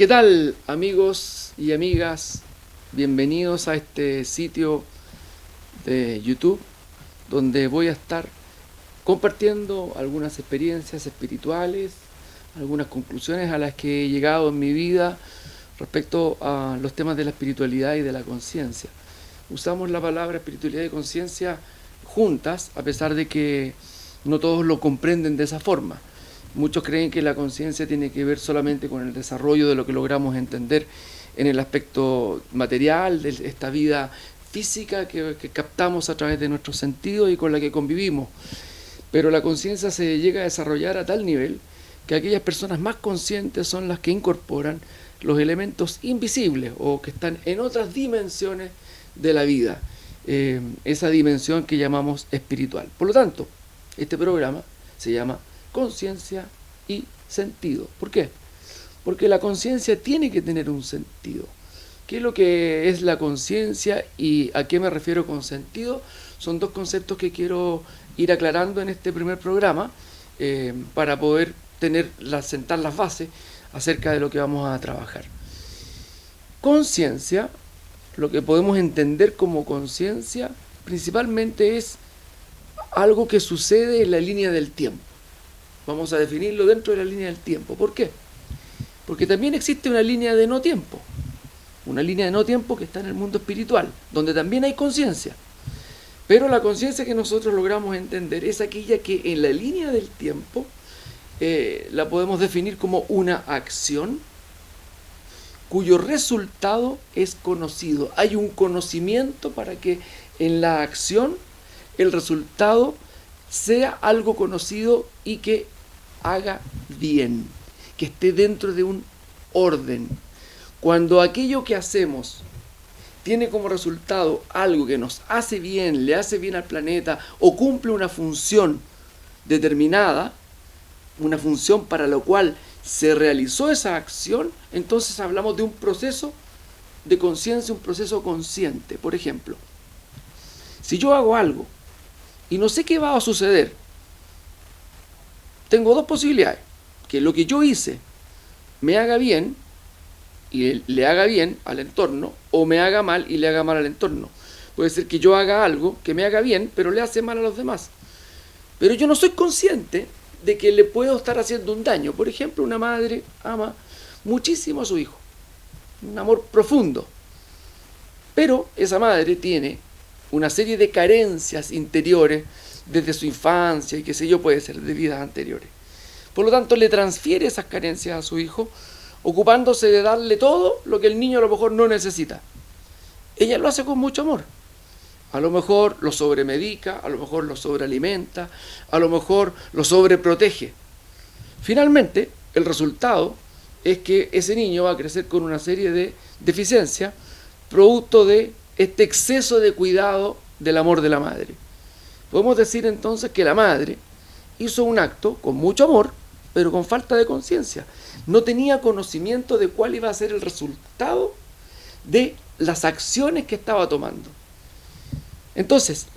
¿Qué tal, amigos y amigas? Bienvenidos a este sitio de YouTube donde voy a estar compartiendo algunas experiencias espirituales, algunas conclusiones a las que he llegado en mi vida respecto a los temas de la espiritualidad y de la conciencia. Usamos la palabra espiritualidad y conciencia juntas, a pesar de que no todos lo comprenden de esa forma. Muchos creen que la conciencia tiene que ver solamente con el desarrollo de lo que logramos entender en el aspecto material de esta vida física que captamos a través de nuestros sentidos y con la que convivimos. Pero la conciencia se llega a desarrollar a tal nivel que aquellas personas más conscientes son las que incorporan los elementos invisibles o que están en otras dimensiones de la vida, esa dimensión que llamamos espiritual. Por lo tanto, este programa se llama Conciencia y Sentido. ¿Por qué? Porque la conciencia tiene que tener un sentido. ¿Qué es lo que es la conciencia y a qué me refiero con sentido? Son dos conceptos que quiero ir aclarando en este primer programa para poder sentar las bases acerca de lo que vamos a trabajar. Conciencia, lo que podemos entender como conciencia, principalmente es algo que sucede en la línea del tiempo. Vamos a definirlo dentro de la línea del tiempo. ¿Por qué? Porque también existe una línea de no tiempo. Una línea de no tiempo que está en el mundo espiritual, donde también hay conciencia. Pero la conciencia que nosotros logramos entender es aquella que en la línea del tiempo la podemos definir como una acción cuyo resultado es conocido. Hay un conocimiento para que en la acción el resultado sea algo conocido y que haga bien, que esté dentro de un orden. Cuando aquello que hacemos tiene como resultado algo que nos hace bien, le hace bien al planeta o cumple una función determinada, una función para la cual se realizó esa acción, entonces hablamos de un proceso de conciencia, un proceso consciente. Por ejemplo, si yo hago algo y no sé qué va a suceder, tengo dos posibilidades: que lo que yo hice me haga bien y le haga bien al entorno, o me haga mal y le haga mal al entorno. Puede ser que yo haga algo que me haga bien, pero le hace mal a los demás. Pero yo no soy consciente de que le puedo estar haciendo un daño. Por ejemplo, una madre ama muchísimo a su hijo, un amor profundo, pero esa madre tiene una serie de carencias interiores desde su infancia y qué sé yo, puede ser de vidas anteriores. Por lo tanto, le transfiere esas carencias a su hijo, ocupándose de darle todo lo que el niño a lo mejor no necesita. Ella lo hace con mucho amor. A lo mejor lo sobremedica, a lo mejor lo sobrealimenta, a lo mejor lo sobreprotege. Finalmente, el resultado es que ese niño va a crecer con una serie de deficiencias producto de este exceso de cuidado del amor de la madre. Podemos decir entonces que la madre hizo un acto con mucho amor, pero con falta de conciencia. No tenía conocimiento de cuál iba a ser el resultado de las acciones que estaba tomando. Entonces,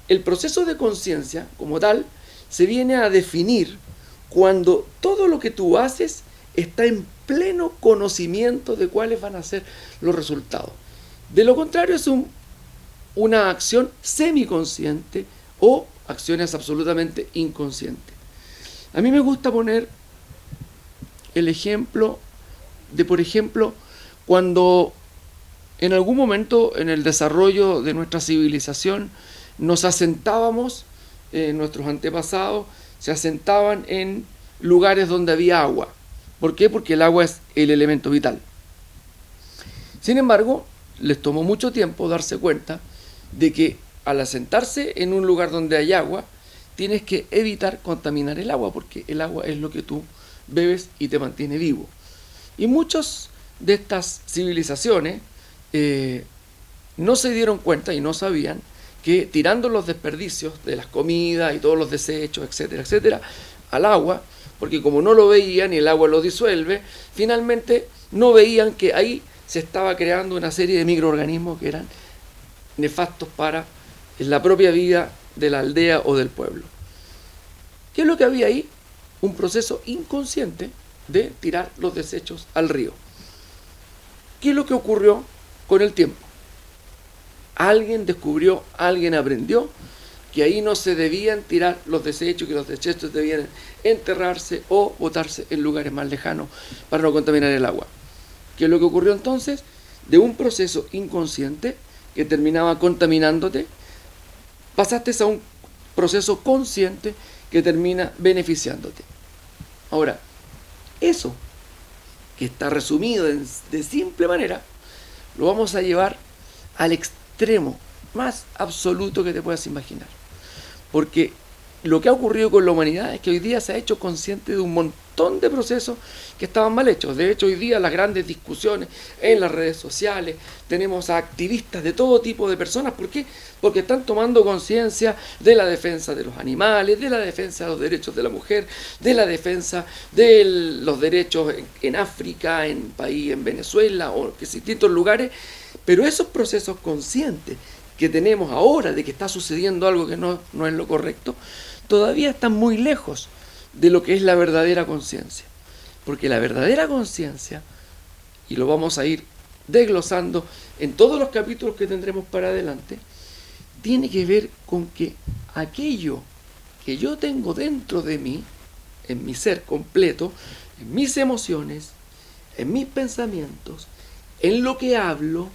el proceso de conciencia como tal se viene a definir cuando todo lo que tú haces está en pleno conocimiento de cuáles van a ser los resultados. De lo contrario, es una acción semiconsciente o acciones absolutamente inconscientes. A mí me gusta poner el ejemplo de, por ejemplo, cuando en algún momento en el desarrollo de nuestra civilización nos asentábamos, nuestros antepasados se asentaban en lugares donde había agua. ¿Por qué? Porque el agua es el elemento vital. Sin embargo, les tomó mucho tiempo darse cuenta de que al asentarse en un lugar donde hay agua, tienes que evitar contaminar el agua, porque el agua es lo que tú bebes y te mantiene vivo. Y muchas de estas civilizaciones no se dieron cuenta y no sabían que tirando los desperdicios de las comidas y todos los desechos, etcétera, etcétera, al agua, porque como no lo veían y el agua lo disuelve, finalmente no veían que ahí se estaba creando una serie de microorganismos que eran nefastos para la propia vida de la aldea o del pueblo. ¿Qué es lo que había ahí? Un proceso inconsciente de tirar los desechos al río. ¿Qué es lo que ocurrió con el tiempo? Alguien descubrió, alguien aprendió que ahí no se debían tirar los desechos, que los desechos debían enterrarse o botarse en lugares más lejanos para no contaminar el agua. ¿Qué es lo que ocurrió entonces? De un proceso inconsciente que terminaba contaminándote, pasaste a un proceso consciente que termina beneficiándote. Ahora, eso que está resumido de simple manera, lo vamos a llevar al extremo más absoluto que te puedas imaginar. Porque lo que ha ocurrido con la humanidad es que hoy día se ha hecho consciente de un montón de procesos que estaban mal hechos. De hecho, hoy día las grandes discusiones en las redes sociales, tenemos a activistas de todo tipo de personas. ¿Por qué? Porque están tomando conciencia de la defensa de los animales, de la defensa de los derechos de la mujer, de la defensa de los derechos en África, en país, en Venezuela o en distintos lugares. Pero esos procesos conscientes que tenemos ahora de que está sucediendo algo que no es lo correcto, todavía están muy lejos de lo que es la verdadera conciencia. Porque la verdadera conciencia, y lo vamos a ir desglosando en todos los capítulos que tendremos para adelante, tiene que ver con que aquello que yo tengo dentro de mí, en mi ser completo, en mis emociones, en mis pensamientos, en lo que hablo,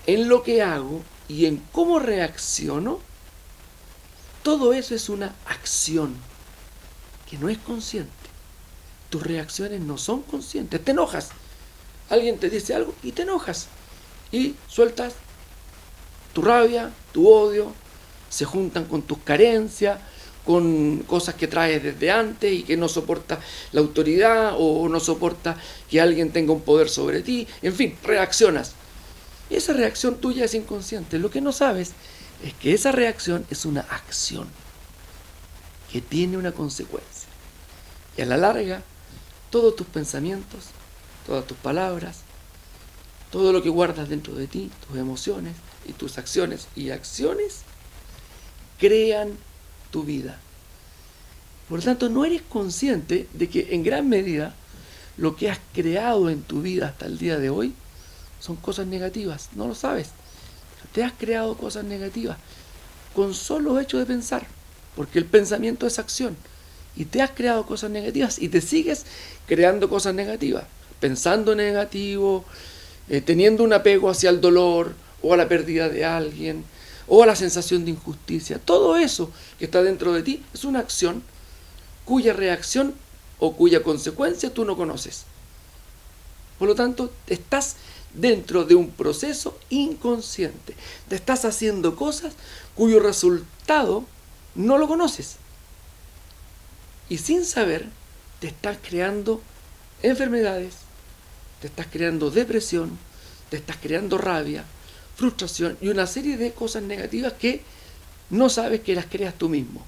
en lo que hago y en cómo reacciono, todo eso es una acción que no es consciente. Tus reacciones no son conscientes. Te enojas. Alguien te dice algo y te enojas. Y sueltas tu rabia, tu odio, se juntan con tus carencias, con cosas que traes desde antes y que no soporta la autoridad o no soporta que alguien tenga un poder sobre ti. En fin, reaccionas. Y esa reacción tuya es inconsciente. Lo que no sabes es que esa reacción es una acción que tiene una consecuencia. Y a la larga, todos tus pensamientos, todas tus palabras, todo lo que guardas dentro de ti, tus emociones y tus acciones crean tu vida. Por lo tanto, no eres consciente de que en gran medida lo que has creado en tu vida hasta el día de hoy son cosas negativas. No lo sabes. Te has creado cosas negativas con solo hecho de pensar, porque el pensamiento es acción. Y te has creado cosas negativas y te sigues creando cosas negativas, pensando negativo, teniendo un apego hacia el dolor o a la pérdida de alguien o a la sensación de injusticia. Todo eso que está dentro de ti es una acción cuya reacción o cuya consecuencia tú no conoces. Por lo tanto, estás dentro de un proceso inconsciente. Te estás haciendo cosas cuyo resultado no lo conoces. Y sin saber, te estás creando enfermedades, te estás creando depresión, te estás creando rabia, frustración y una serie de cosas negativas que no sabes que las creas tú mismo.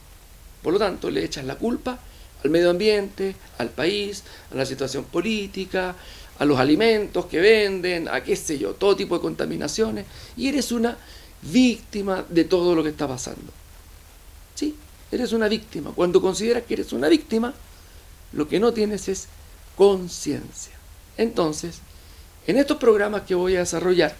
Por lo tanto, le echas la culpa al medio ambiente, al país, a la situación política, a los alimentos que venden, a qué sé yo, todo tipo de contaminaciones, y eres una víctima de todo lo que está pasando. ¿Sí? Eres una víctima. Cuando consideras que eres una víctima, lo que no tienes es conciencia. Entonces, en estos programas que voy a desarrollar,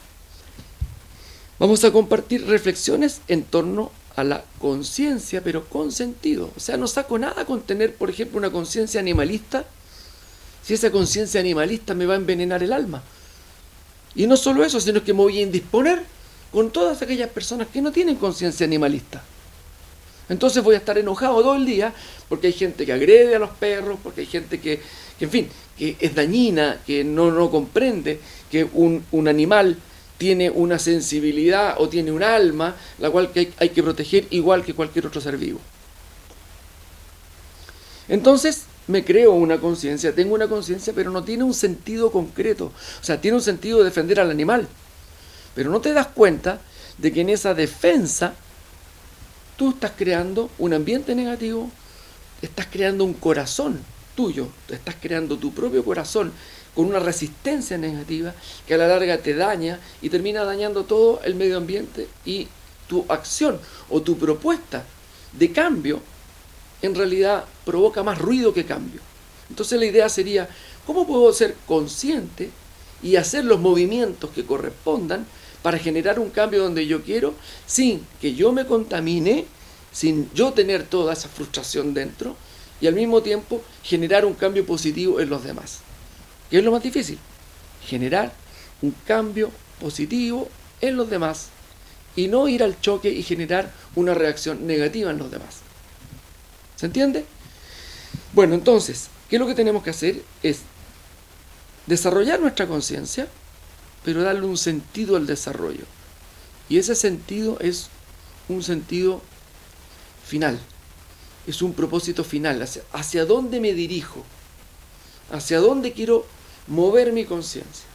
vamos a compartir reflexiones en torno a la conciencia, pero con sentido. O sea, no saco nada con tener, por ejemplo, una conciencia animalista, si esa conciencia animalista me va a envenenar el alma. Y no solo eso, sino que me voy a indisponer con todas aquellas personas que no tienen conciencia animalista. Entonces voy a estar enojado todo el día porque hay gente que agrede a los perros, porque hay gente que en fin, que es dañina, que no comprende que un animal tiene una sensibilidad o tiene un alma, la cual hay que proteger igual que cualquier otro ser vivo. Entonces me creo una conciencia, tengo una conciencia, pero no tiene un sentido concreto. O sea, tiene un sentido de defender al animal. Pero no te das cuenta de que en esa defensa tú estás creando un ambiente negativo, estás creando un corazón tuyo, estás creando tu propio corazón con una resistencia negativa que a la larga te daña y termina dañando todo el medio ambiente, y tu acción o tu propuesta de cambio en realidad provoca más ruido que cambio. Entonces la idea sería, ¿cómo puedo ser consciente y hacer los movimientos que correspondan para generar un cambio donde yo quiero, sin que yo me contamine, sin yo tener toda esa frustración dentro, y al mismo tiempo generar un cambio positivo en los demás. ¿Qué es lo más difícil? Generar un cambio positivo en los demás y no ir al choque y generar una reacción negativa en los demás. ¿Se entiende? Bueno, entonces, ¿qué es lo que tenemos que hacer? Es desarrollar nuestra conciencia, pero darle un sentido al desarrollo. Y ese sentido es un sentido final, es un propósito final, hacia dónde me dirijo, hacia dónde quiero mover mi conciencia.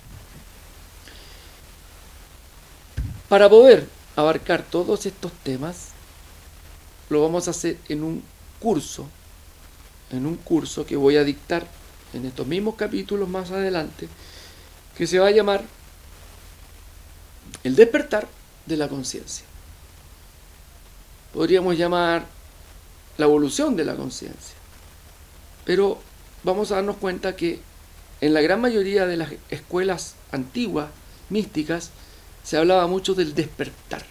Para poder abarcar todos estos temas, lo vamos a hacer en un curso que voy a dictar en estos mismos capítulos más adelante, que se va a llamar El despertar de la conciencia. Podríamos llamar la evolución de la conciencia. Pero vamos a darnos cuenta que en la gran mayoría de las escuelas antiguas, místicas, se hablaba mucho del despertar,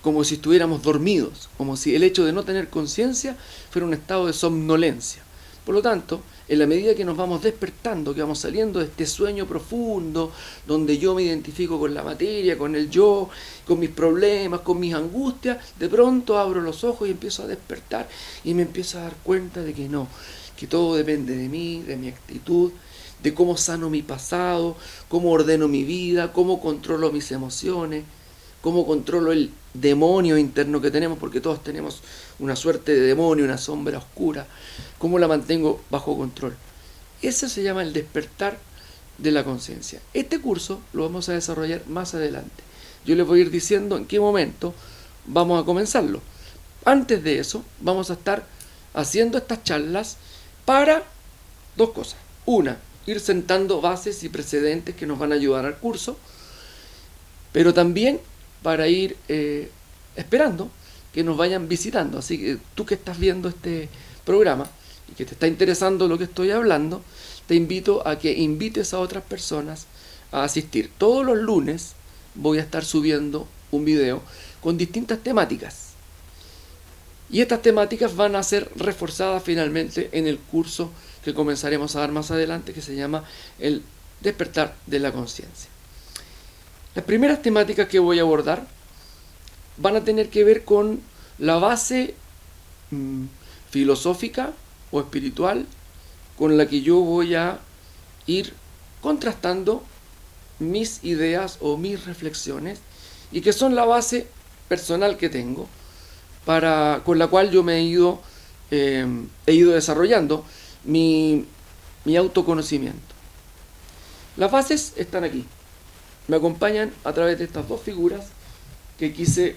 como si estuviéramos dormidos, como si el hecho de no tener conciencia fuera un estado de somnolencia. Por lo tanto, en la medida que nos vamos despertando, que vamos saliendo de este sueño profundo, donde yo me identifico con la materia, con el yo, con mis problemas, con mis angustias, de pronto abro los ojos y empiezo a despertar y me empiezo a dar cuenta de que no, que todo depende de mí, de mi actitud, de cómo sano mi pasado, cómo ordeno mi vida, cómo controlo mis emociones, cómo controlo el demonio interno que tenemos, porque todos tenemos una suerte de demonio, una sombra oscura, cómo la mantengo bajo control. Eso se llama el despertar de la conciencia. Este curso lo vamos a desarrollar más adelante. Yo les voy a ir diciendo en qué momento vamos a comenzarlo. Antes de eso, vamos a estar haciendo estas charlas para dos cosas. Una, ir sentando bases y precedentes que nos van a ayudar al curso, pero también para ir esperando que nos vayan visitando. Así que tú que estás viendo este programa y que te está interesando lo que estoy hablando, te invito a que invites a otras personas a asistir. Todos los lunes voy a estar subiendo un video con distintas temáticas. Y estas temáticas van a ser reforzadas finalmente en el curso que comenzaremos a dar más adelante, que se llama El despertar de la conciencia. Las primeras temáticas que voy a abordar van a tener que ver con la base filosófica o espiritual con la que yo voy a ir contrastando mis ideas o mis reflexiones, y que son la base personal que tengo, con la cual yo me he ido desarrollando mi autoconocimiento. Las bases están aquí. Me acompañan a través de estas dos figuras que quise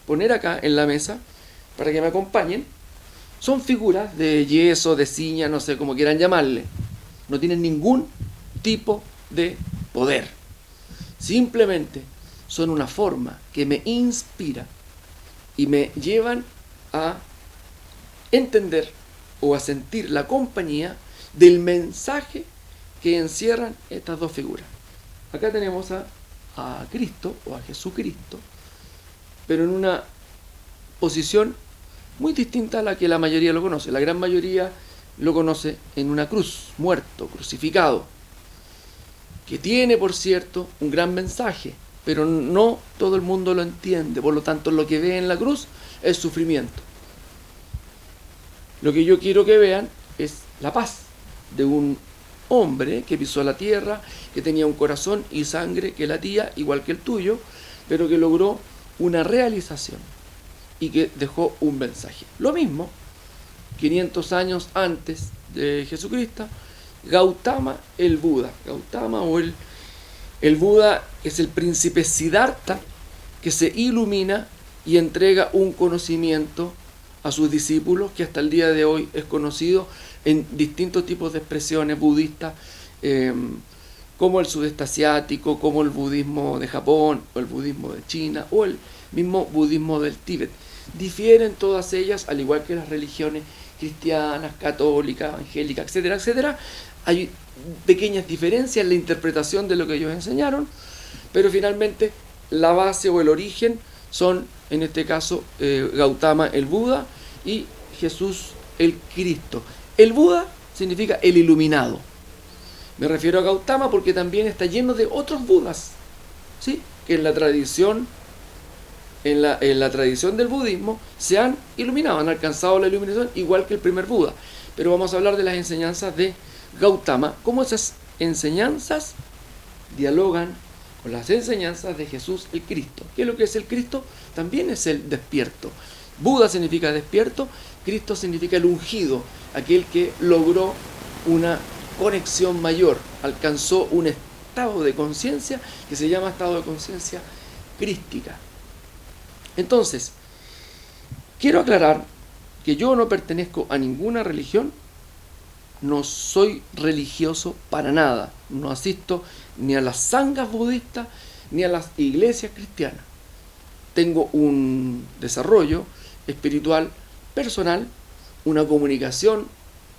poner acá en la mesa para que me acompañen. Son figuras de yeso, de ciña, no sé cómo quieran llamarle. No tienen ningún tipo de poder. Simplemente son una forma que me inspira y me llevan a entender o a sentir la compañía del mensaje que encierran estas dos figuras. Acá tenemos a Cristo o a Jesucristo, pero en una posición muy distinta a la que la mayoría lo conoce. La gran mayoría lo conoce en una cruz, muerto, crucificado, que tiene, por cierto, un gran mensaje, pero no todo el mundo lo entiende. Por lo tanto, lo que ve en la cruz es sufrimiento. Lo que yo quiero que vean es la paz de un hombre que pisó la tierra, que tenía un corazón y sangre que latía igual que el tuyo, pero que logró una realización y que dejó un mensaje. Lo mismo, 500 años antes de Jesucristo, Gautama el Buda. Gautama o el Buda es el príncipe Siddhartha que se ilumina y entrega un conocimiento a sus discípulos que hasta el día de hoy es conocido en distintos tipos de expresiones budistas, como el sudeste asiático, como el budismo de Japón, o el budismo de China, o el mismo budismo del Tíbet. Difieren todas ellas, al igual que las religiones cristianas, católicas, evangélicas, etcétera, etcétera. Hay pequeñas diferencias en la interpretación de lo que ellos enseñaron, pero finalmente la base o el origen son, en este caso, Gautama el Buda y Jesús el Cristo. El Buda significa el iluminado. Me refiero a Gautama porque también está lleno de otros Budas, ¿sí? Que en la tradición del budismo se han iluminado, han alcanzado la iluminación igual que el primer Buda. Pero vamos a hablar de las enseñanzas de Gautama, cómo esas enseñanzas dialogan con las enseñanzas de Jesús el Cristo. ¿Qué es lo que es el Cristo? También es el despierto. Buda significa despierto, Cristo significa el ungido, aquel que logró una conexión mayor, alcanzó un estado de conciencia que se llama estado de conciencia crística. Entonces, quiero aclarar que yo no pertenezco a ninguna religión, no soy religioso para nada, no asisto ni a las sanghas budistas ni a las iglesias cristianas. Tengo un desarrollo espiritual personal, una comunicación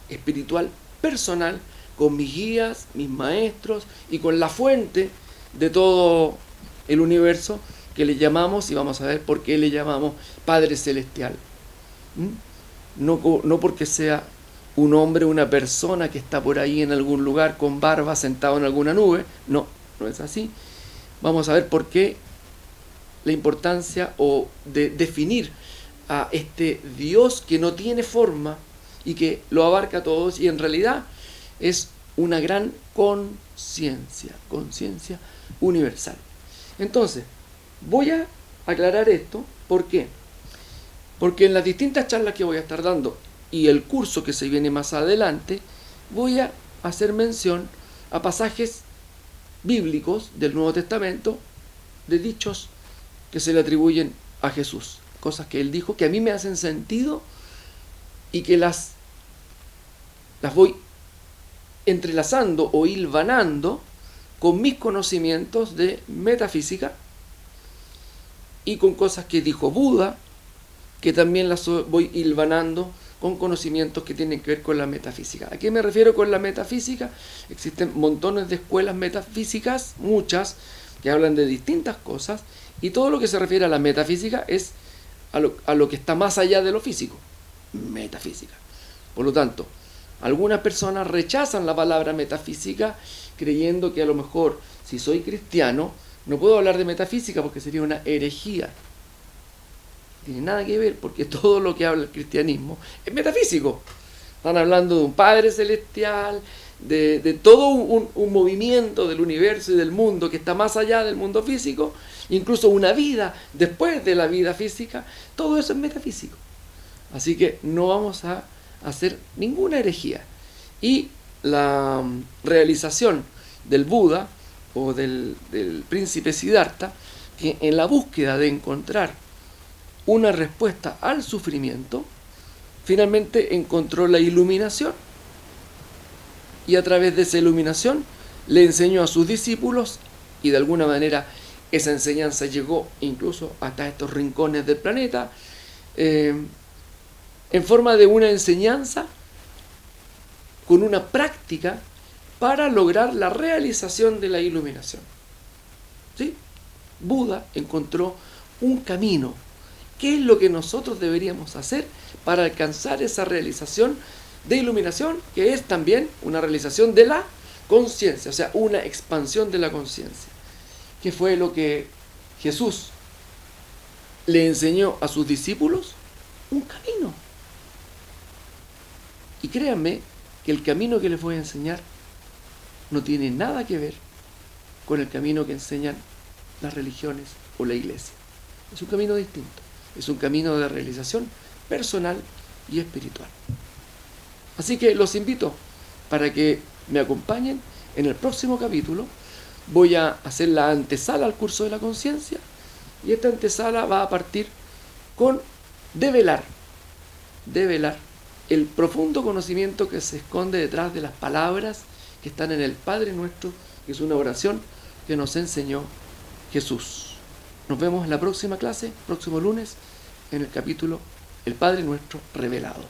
espiritual personal con mis guías, mis maestros y con la fuente de todo el universo que le llamamos, y vamos a ver por qué le llamamos Padre Celestial. No porque sea un hombre, una persona que está por ahí en algún lugar con barba sentado en alguna nube, no es así. Vamos a ver por qué la importancia de definir a este Dios que no tiene forma y que lo abarca a todos y en realidad es una gran conciencia universal. Entonces, voy a aclarar esto, ¿por qué? Porque en las distintas charlas que voy a estar dando y el curso que se viene más adelante, voy a hacer mención a pasajes bíblicos del Nuevo Testamento, de dichos que se le atribuyen a Jesús, cosas que él dijo que a mí me hacen sentido y que las voy entrelazando o hilvanando con mis conocimientos de metafísica y con cosas que dijo Buda, que también las voy hilvanando con conocimientos que tienen que ver con la metafísica. ¿A qué me refiero con la metafísica? Existen montones de escuelas metafísicas, muchas, que hablan de distintas cosas, y todo lo que se refiere a la metafísica es a lo que está más allá de lo físico. Metafísica. Por lo tanto, algunas personas rechazan la palabra metafísica creyendo que a lo mejor, si soy cristiano, no puedo hablar de metafísica porque sería una herejía. No tiene nada que ver porque todo lo que habla el cristianismo es metafísico. Están hablando de un Padre Celestial, de todo un movimiento del universo y del mundo que está más allá del mundo físico, incluso una vida después de la vida física. Todo eso es metafísico. Así que no vamos a hacer ninguna herejía. Y la realización del Buda o del príncipe Siddhartha, que en la búsqueda de encontrar una respuesta al sufrimiento, finalmente encontró la iluminación y a través de esa iluminación le enseñó a sus discípulos y de alguna manera esa enseñanza llegó incluso hasta estos rincones del planeta en forma de una enseñanza con una práctica para lograr la realización de la iluminación. ¿Sí? Buda encontró un camino. ¿Qué es lo que nosotros deberíamos hacer para alcanzar esa realización de iluminación, que es también una realización de la conciencia, o sea, una expansión de la conciencia? ¿Qué fue lo que Jesús le enseñó a sus discípulos? Un camino. Y créanme que el camino que les voy a enseñar no tiene nada que ver con el camino que enseñan las religiones o la iglesia. Es un camino distinto. Es un camino de realización personal y espiritual. Así que los invito para que me acompañen en el próximo capítulo. Voy a hacer la antesala al curso de la conciencia y esta antesala va a partir con develar el profundo conocimiento que se esconde detrás de las palabras que están en el Padre Nuestro, que es una oración que nos enseñó Jesús. Nos vemos en la próxima clase, próximo lunes, en el capítulo El Padre Nuestro revelado.